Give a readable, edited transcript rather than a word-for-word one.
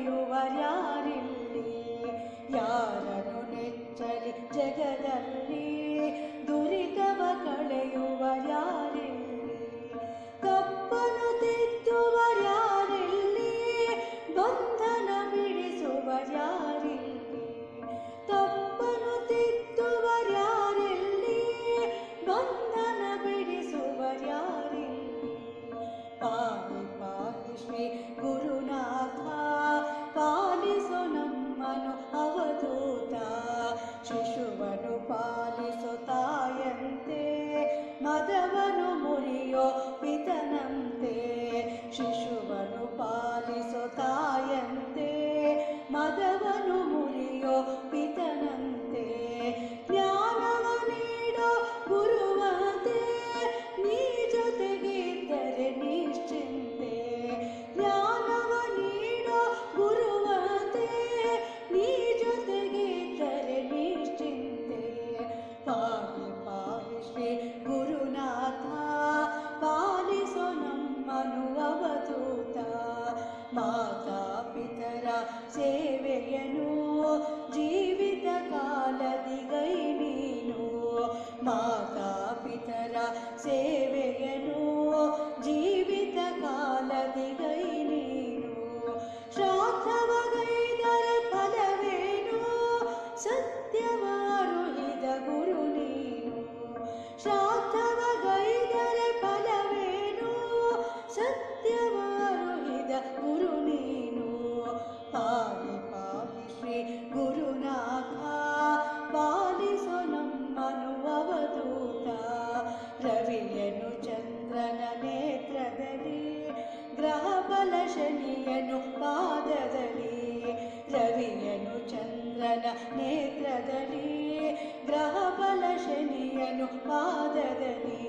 ಪಡೆಯುವರ್ಯಾರಿಲ್ಲಿ ಯಾರನ್ನು ನೆಚ್ಚಲಿ ಜಗದಲ್ಲಿ ದುರಿತವ ಕಳೆಯುವರ್ಯಾರಿಲ್ಲಿ ಕಪ್ಪನು ತಿದ್ದುವರ್ಯಾರಿಲ್ಲಿ ಬಂಧನ ಬಿಡಿಸುವರ್ಯಾರಿಲ್ಲಿ ತಪ್ಪನು ತಿದ್ದುವರ್ಯಾರಿಲ್ಲಿ ಬಂಧನ ಬಿಡಿಸುವರ್ಯಾರಿಲ್ಲಿ ಪಾಹಿ ಪಾಹಿ ಶ್ರೀ ಗುರುನಾಥ ಪಾಲಿಸು ನಮ್ಮನು ಅವಧೂತ ಶಿಶುವನು ಪಾಲಿಸು ತಾಯಂತೆ ಮದವನು ಮುರಿಯೋ ಪಿತನಂತೆ ಶಿಶುವನು ಪಾಲಿಸು ತಾಯಂತೆ ಮದವನು ಮುರಿಯೋ ಪಿತನಂತೆ ಜ್ಞಾನವ ನೀಡೋ ಗುರುವಂತೆ ನೀ ಜೊತೆಗಿದ್ದರೆ ನಿಶ್ಚಿಂತೆ ಜ್ಞಾನವ ನೀಡೋ ಗುರುವಂತೆ ನೀ ಜೊತೆಗಿದ್ದರೆ ನಿಶ್ಚಿಂತೆ ಪಾಹಿ ಪಾಹಿ ಶ್ರೀ ಗುರುನಾಥ ಪಾಲಿಸೋ ನಮ್ಮನು ಅವಧೂತ ಮಾತಾ ಪಿತರ ಸೇವೆಯನು ಜೀವಿತ ಕಾಲದಿಗೈ ನೀನು ಮಾತಾ ಪಿತರ ಸೇವೆಯನು ಜೀವಿತ ಕಾಲದಿಗೈ ನೀನು ಶ್ರಾದ್ದವಗೈದರೆ ಫಲವೇನು ಸತ್ಯವಾರುಹಿದ ಗುರು ನೀನು ಶ್ರಾದ್ದವಗೈದರೆ ಫಲವೇನು ಸತ್ಯವಾರುಹಿದ ಗುರು ನೀನು ಪಾಹಿ ಪಾಹಿ ಶ್ರೀ ಗುರುನಾಥ ಪಾಲಿಸೋ ನಮ್ಮನು ಅವಧೂತ ರವಿಯನು ಚಂದ್ರನ ನೇತ್ರದಲ್ಲಿ ಗ್ರಹ ಬಲ ಶನಿಯನು ಪಾದದಲ್ಲಿ ರವಿಯನು ಚಂದ್ರನ ನೇತ್ರದಲ್ಲಿ ಗ್ರಹ ಬಲ ಶನಿಯನು ಪಾದದಲ್ಲಿ